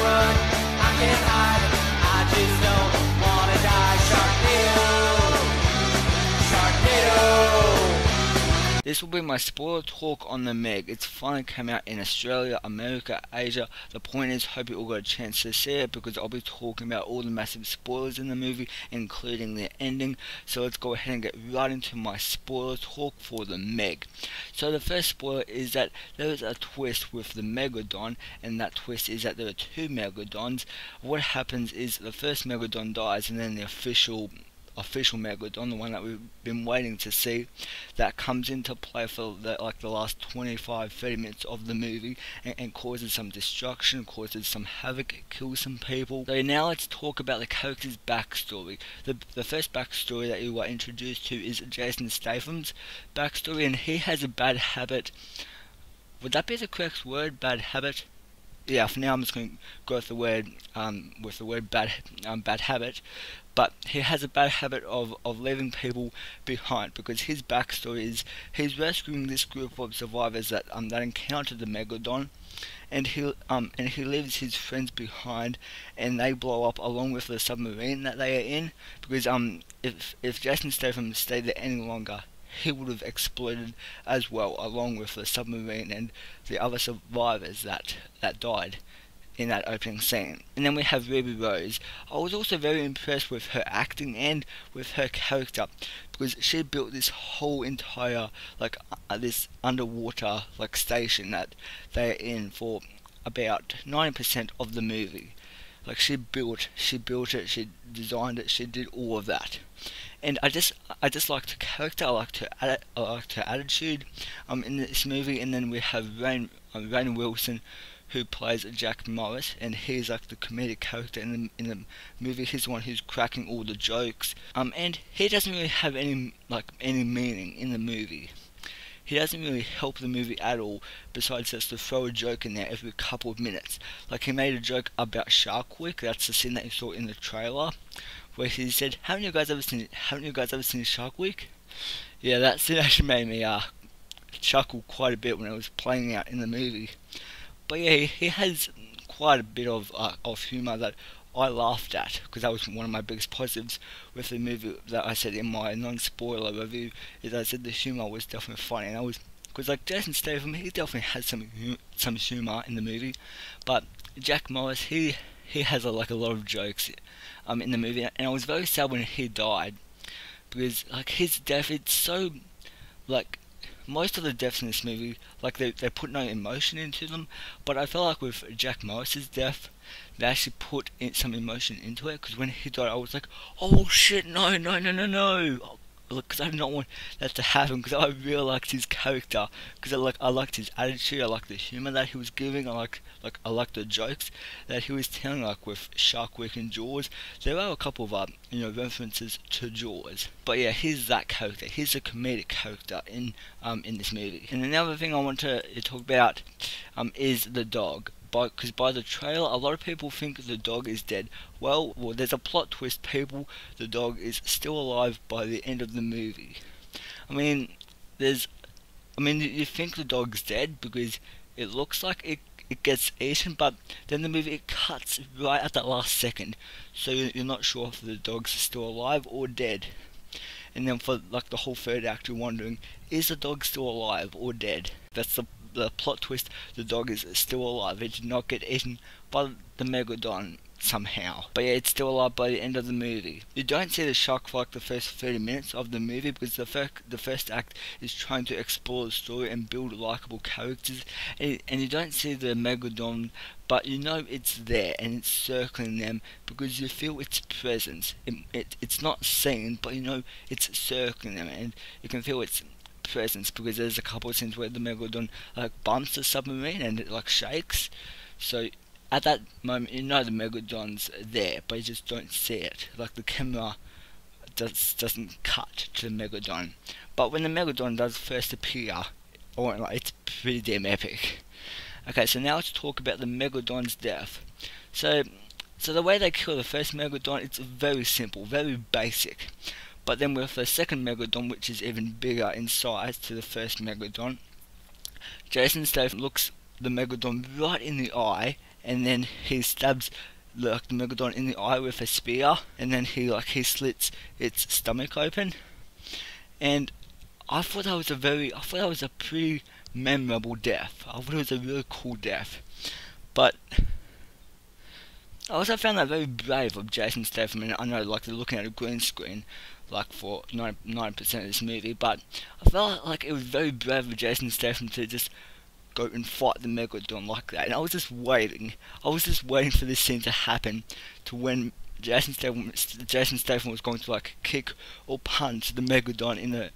run, I can't hide, I just don't wanna die. Sharknado, Sharknado. This will be my spoiler talk on the Meg. It's finally come out in Australia, America, Asia. The point is, hope you all got a chance to see it, because I'll be talking about all the massive spoilers in the movie, including the ending. So let's go ahead and get right into my spoiler talk for the Meg. So the first spoiler is that there is a twist with the Megalodon, and that twist is that there are two Megalodons. What happens is the first Megalodon dies, and then the official Megalodon, the one that we've been waiting to see, that comes into play for the last 25-30 minutes of the movie, and causes some destruction, causes some havoc, kills some people. So now let's talk about the character's backstory. The first backstory that you are introduced to is Jason Statham's backstory, and he has a bad habit. Would that be the correct word, bad habit? Yeah, for now I'm just going to go with the word bad habit. But he has a bad habit of leaving people behind, because his backstory is he's rescuing this group of survivors that encountered the Megalodon, and he leaves his friends behind, and they blow up along with the submarine that they are in, because if Jason Statham stayed there any longer, he would have exploded as well, along with the submarine and the other survivors that died in that opening scene. And then we have Ruby Rose. I was also very impressed with her acting and with her character, because she built this whole entire this underwater station that they're in for about 90% of the movie. She built it, she designed it, she did all of that. And I just liked her character, I liked her attitude in this movie. And then we have Rainn Wilson, who plays Jack Morris, and he's the comedic character in the movie. He's the one who's cracking all the jokes, and he doesn't really have any meaning in the movie. He doesn't really help the movie at all, besides just to throw a joke in there every couple of minutes. He made a joke about Shark Week. That's the scene that you saw in the trailer, where he said, haven't you guys ever seen Shark Week? Yeah, that scene actually made me chuckle quite a bit when it was playing out in the movie. But yeah, he has quite a bit of humour that I laughed at, because that was one of my biggest positives with the movie that I said in my non-spoiler review, is I said the humour was definitely funny, and because Jason Statham, he definitely has some humour in the movie, but Jack Morris, he has a lot of jokes in the movie, and I was very sad when he died, because his death, it's so most of the deaths in this movie, they put no emotion into them, but I felt with Jack Morris's death, they actually put some emotion into it, because when he died, I was like, oh shit, no, because I did not want that to happen, because I really liked his character, because I liked his attitude, I liked the humour that he was giving, I liked the jokes that he was telling, with Shark Week and Jaws. There are a couple of references to Jaws, but yeah, he's that character. He's a comedic character in this movie. And another thing I want to talk about is the dog. Because by the trailer, a lot of people think the dog is dead. Well, there's a plot twist, people. The dog is still alive by the end of the movie. You think the dog's dead because it looks like it gets eaten, but then the movie, it cuts right at that last second, so you're not sure if the dog's still alive or dead. And then for the whole third act, you're wondering, is the dog still alive or dead? That's the plot twist. The dog is still alive. It did not get eaten by the Megalodon somehow, but yeah, it's still alive by the end of the movie. You don't see the shark for the first 30 minutes of the movie, because the first act is trying to explore the story and build likable characters, and you don't see the Megalodon, but you know it's there and it's circling them, because you feel its presence. It's not seen, but you know it's circling them, and you can feel its presence, because there's a couple of scenes where the Megalodon bumps the submarine and it shakes. So at that moment, you know the Megalodon's there, but you just don't see it. The camera doesn't cut to the Megalodon. But when the Megalodon does first appear, it's pretty damn epic. Okay, so now let's talk about the Megalodon's death. So the way they kill the first Megalodon, it's very simple, very basic. But then with the second Megalodon, which is even bigger in size to the first Megalodon, Jason Statham looks the Megalodon right in the eye, and then he stabs like the Megalodon in the eye with a spear, and then he slits its stomach open. And I thought that was a pretty memorable death. I thought it was a really cool death. But I also found that very brave of Jason Statham, and I know like they're looking at a green screen like for 90% of this movie, but I felt like it was very brave of Jason Statham to just go and fight the Megalodon like that. And I was just waiting for this scene to happen, to when Jason Statham was going to like kick or punch the Megalodon in the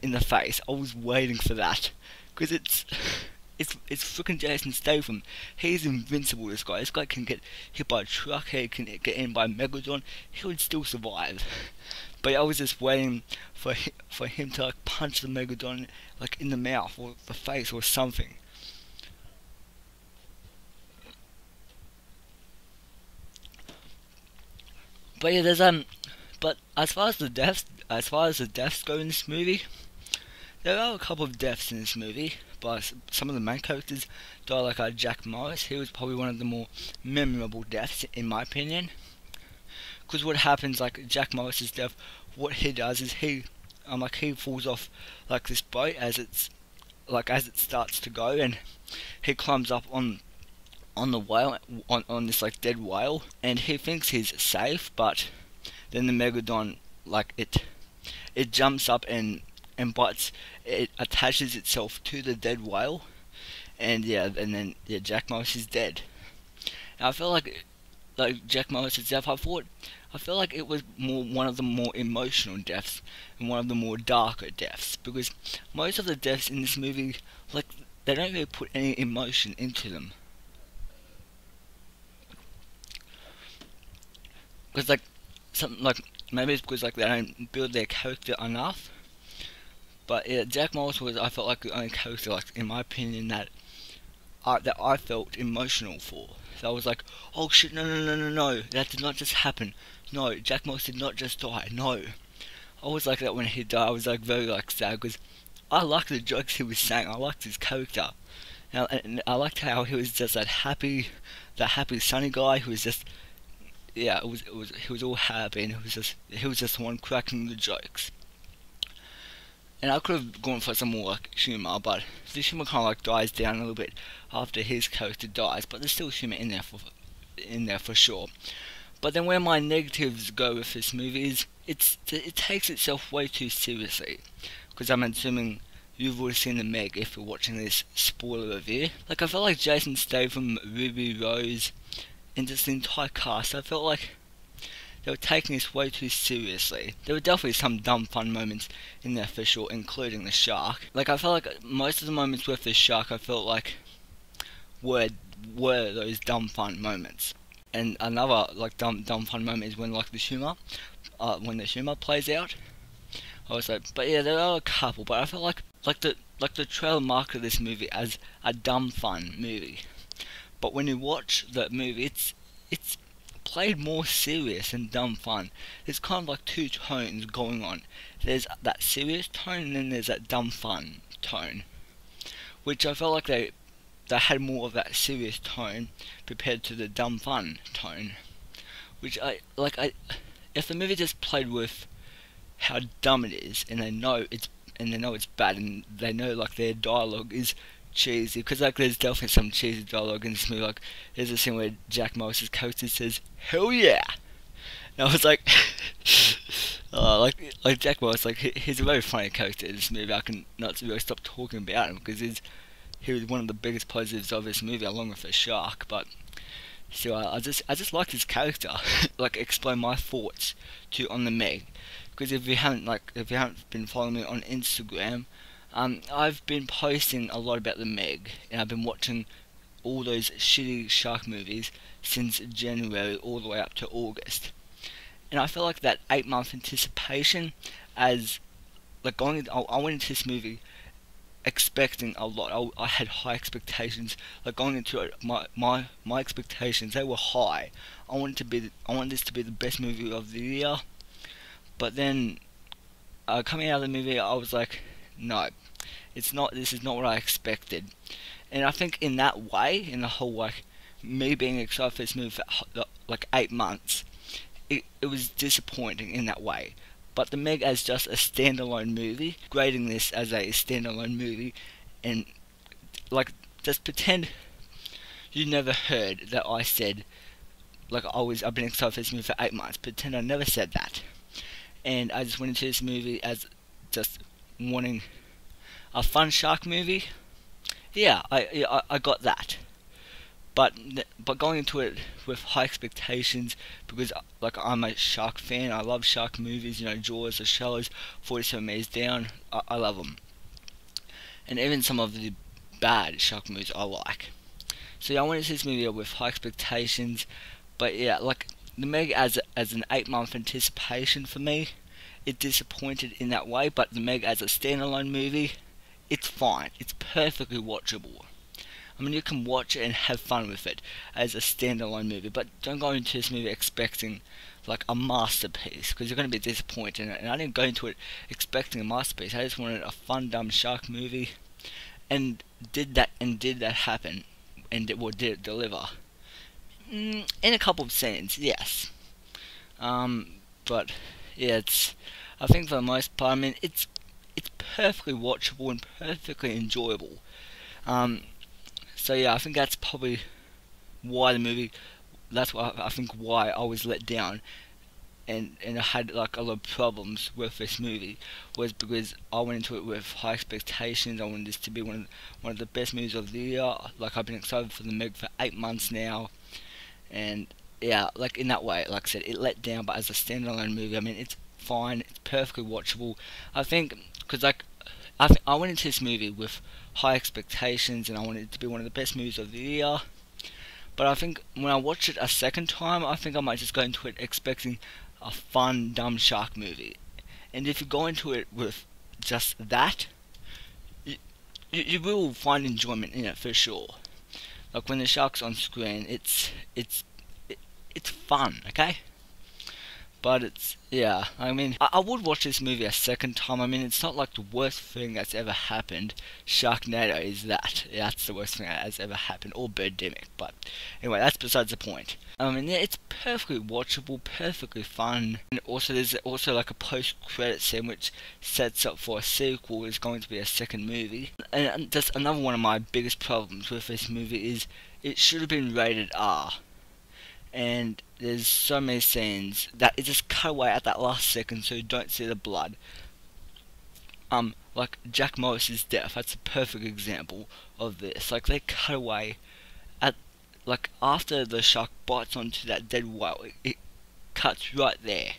in the face. I was waiting for that because it's freaking Jason Statham. He's invincible. This guy can get hit by a truck. He can get in by a Megalodon. He would still survive. But I was just waiting for him to like punch the Megalodon like in the mouth or the face or something. But yeah, but as far as the deaths go in this movie, there are a couple of deaths in this movie. But some of the main characters die, like Jack Morris. He was probably one of the more memorable deaths in my opinion. Because what happens, like Jack Morris's death, what he does is he falls off like this boat as it starts to go, and he climbs up on the whale, on this like dead whale, and he thinks he's safe, but then the Megalodon it jumps up and bites. It attaches itself to the dead whale, and then Jack Morris is dead. And I feel like Jack Morris's death, I feel like it was one of the more emotional deaths and one of the more darker deaths, because most of the deaths in this movie, like, they don't really put any emotion into them. Because maybe it's because they don't build their character enough. But yeah, Jack Morris was, I felt like, the only character, like in my opinion, that I felt emotional for. So I was like, oh shit, no, that did not just happen. No, Jack Morris did not just die. No, I was like that when he died. I was like very sad because I liked the jokes he was saying. I liked his character, and I liked how he was just that happy sunny guy who was just, he was all happy, and he was just the one cracking the jokes. And I could have gone for some more like humour, but the humour kind of like dies down a little bit after his character dies. But there's still humour in there for sure. But then where my negatives go with this movie is it takes itself way too seriously. Because I'm assuming you've already seen the Meg if you're watching this spoiler review. Like I felt like Jason Statham, Ruby Rose, and just the entire cast, I felt like they were taking this way too seriously. There were definitely some dumb fun moments in there for sure, including the shark. Like I felt like most of the moments with the shark, I felt like were those dumb fun moments. And another like dumb fun moment is when like the humour plays out. I was like, but yeah, there are a couple, but I felt like the trailer marketed this movie as a dumb fun movie. But when you watch the movie, it's played more serious and dumb fun. There's kind of like two tones going on. There's that serious tone, and then there's that dumb fun tone, which I felt like they had more of that serious tone compared to the dumb fun tone. Which if the movie just played with how dumb it is, and they know it's bad, and they know like their dialogue is cheesy, because like there's definitely some cheesy dialogue in this movie. Like there's a scene where Jack Morris's character says "hell yeah," and I was like, like Jack Morris, like he's a very funny character in this movie. I can not really stop talking about him because he was one of the biggest positives of this movie, along with the shark. But still, I just like his character. Like explain my thoughts on the Meg, because if you haven't been following me on Instagram, I've been posting a lot about the Meg, and I've been watching all those shitty shark movies since January all the way up to August. And I feel like that 8-month anticipation, as like I went into this movie expecting a lot. I had high expectations. Like going into it, my expectations, they were high. I wanted this to be the best movie of the year. But then coming out of the movie, I was like, no, it's not. This is not what I expected. And I think in that way, in the whole like me being excited for this movie for like 8 months, it was disappointing in that way. But the Meg as just a standalone movie, grading this as a standalone movie, and like just pretend you never heard that I said like I've been excited for this movie for 8 months. Pretend I never said that, and I just went into this movie as just wanting a fun shark movie. Yeah, I got that. But going into it with high expectations, because like I'm a shark fan, I love shark movies. You know, Jaws, The Shallows, 47 Meters Down. I love them, and even some of the bad shark movies I like. So yeah, I went into this movie with high expectations, but yeah, like the Meg as an 8 month anticipation for me, it disappointed in that way. But the Meg as a standalone movie, it's fine. It's perfectly watchable. I mean, you can watch it and have fun with it as a standalone movie, but don't go into this movie expecting like a masterpiece, because you're going to be disappointed. And I didn't go into it expecting a masterpiece. I just wanted a fun, dumb shark movie, and did that happen, and did it deliver? In a couple of scenes, yes. But yeah, I think for the most part, I mean, it's perfectly watchable and perfectly enjoyable. So yeah, I think that's probably why the movie. That's why I think why I was let down, and I had like a lot of problems with this movie, was because I went into it with high expectations. I wanted this to be one of the best movies of the year. Like, I've been excited for the Meg for 8 months now, and yeah, like in that way, like I said, it let down. But as a standalone movie, I mean, it's fine. It's perfectly watchable. I think because like I went into this movie with high expectations, and I wanted it to be one of the best movies of the year. But I think when I watch it a second time, I think I might just go into it expecting a fun, dumb shark movie. And if you go into it with just that, you will find enjoyment in it for sure. Like when the shark's on screen, it's fun, okay? But it's, yeah, I mean, I would watch this movie a second time. I mean, it's not like the worst thing that's ever happened. Sharknado is that. Yeah, that's the worst thing that has ever happened. Or Birdemic. But anyway, that's besides the point. I mean, yeah, it's perfectly watchable, perfectly fun. And also, there's also like a post-credit scene which sets up for a sequel. It's going to be a second movie. And that's another one of my biggest problems with this movie is it should have been rated R. And there's so many scenes that it just cut away at that last second, so you don't see the blood. Like Jack Morris's death, that's a perfect example of this. Like, they cut away at, like, after the shark bites onto that dead whale, it cuts right there.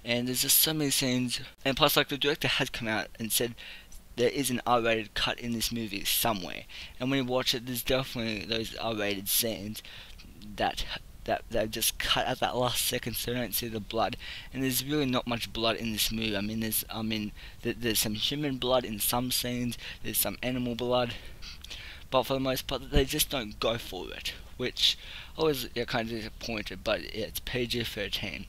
And there's just so many scenes, and plus, like, the director has come out and said there is an R-rated cut in this movie somewhere. And when you watch it, there's definitely those R-rated scenes that just cut at that last second, so you don't see the blood. And there's really not much blood in this movie. I mean, there's some human blood in some scenes, there's some animal blood, but for the most part, they just don't go for it, which I was kind of disappointed. But yeah, it's PG-13.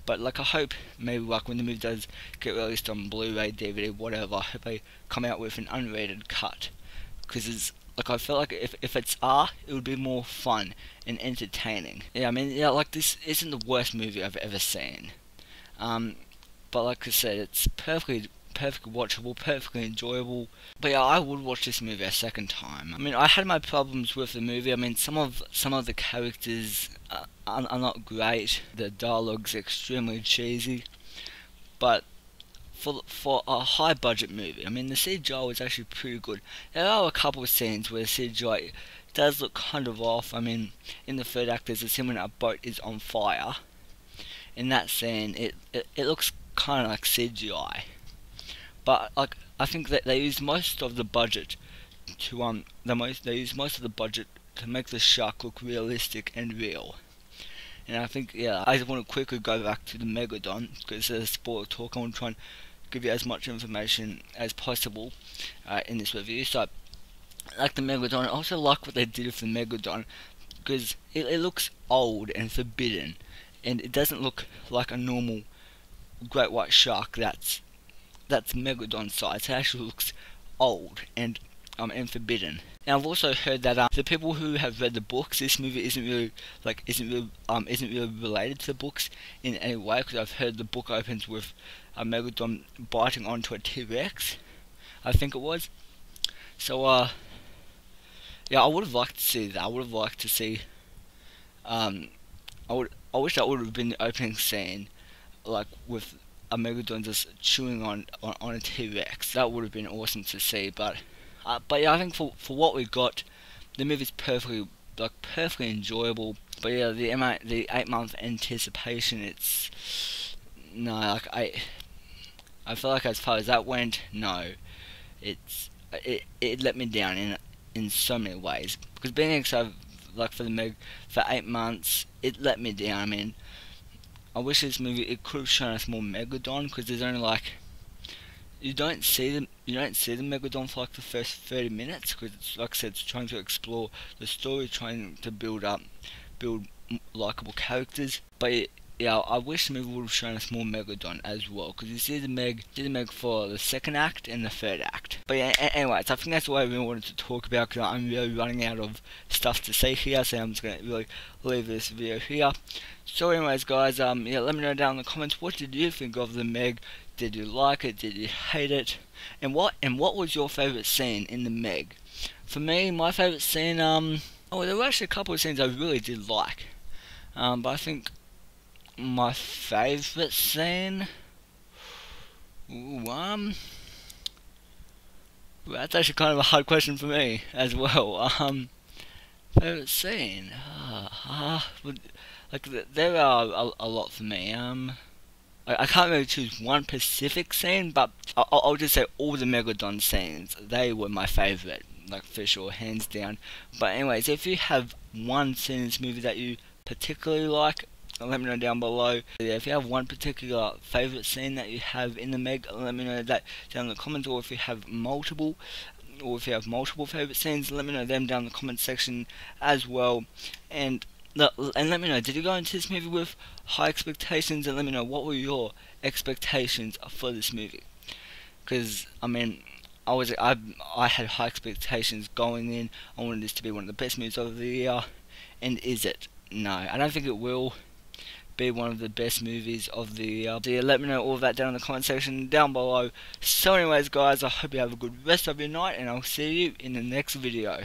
But like, I hope maybe like when the movie does get released on Blu-ray, DVD, whatever, I hope they come out with an unrated cut, because it's like, I feel like if it's R, it would be more fun and entertaining. Yeah, I mean, yeah, like, this isn't the worst movie I've ever seen. But like I said, it's perfectly watchable, perfectly enjoyable. But yeah, I would watch this movie a second time. I mean, I had my problems with the movie. I mean, some of the characters are not great. The dialogue's extremely cheesy. But for a high budget movie, I mean, the CGI was actually pretty good. There are a couple of scenes where the CGI does look kind of off. I mean, in the third act, there's a scene when a boat is on fire. In that scene, it looks kind of like CGI. But like, I think that they used most of the budget to to make the shark look realistic and real. And I think, yeah, I just want to quickly go back to the Megalodon, because it's a spoiler talk. I want to try and give you as much information as possible in this review. So, like the Megalodon, I also like what they did with the Megalodon, because it looks old and forbidden, and it doesn't look like a normal great white shark that's Megalodon size. It actually looks old and forbidden. And I've also heard that the people who have read the books, this movie isn't really related to the books in any way, because I've heard the book opens with a Megalodon biting onto a T-Rex, I think it was. So yeah, I would have liked to see that. I would have liked to see. I wish that would have been the opening scene, like with a Megalodon just chewing on a T-Rex. That would have been awesome to see. But yeah, I think for what we got, the movie's perfectly enjoyable. But yeah, the 8-month anticipation, it's no, like I feel like as far as that went, no, it let me down in so many ways, because being excited like for the Meg for 8 months, it let me down. I mean, I wish this movie, it could have shown us more Megalodon, because there's only like, you don't see the Megalodon for like the first 30 minutes, because it's, like I said, it's trying to explore the story, trying to build likable characters. But yeah, I wish the movie would have shown us more Megalodon as well, because you see the Meg for the second act and the third act. But yeah, anyways, I think that's what I really wanted to talk about, because I'm really running out of stuff to say here, so I'm just going to really leave this video here. So anyways guys, yeah, let me know down in the comments, what did you think of the Meg? Did you like it? Did you hate it? And what was your favourite scene in the Meg? For me, my favourite scene, oh, there were actually a couple of scenes I really did like. But I think my favourite scene, that's actually kind of a hard question for me as well. Favourite scene, like there are a lot for me. I can't really choose one specific scene, but I'll just say all the Megalodon scenes, they were my favourite, like for sure, hands down. But anyways, if you have one scene in this movie that you particularly like, let me know down below. Yeah, if you have one particular favourite scene that you have in the Meg, let me know that down in the comments. Or if you have multiple favourite scenes, let me know them down in the comment section as well. And let me know, did you go into this movie with high expectations? And let me know, what were your expectations for this movie? Because I mean, I had high expectations going in. I wanted this to be one of the best movies of the year. And is it? No, I don't think it will be one of the best movies of the year. So yeah, let me know all of that down in the comment section down below. So anyways guys, I hope you have a good rest of your night, and I'll see you in the next video.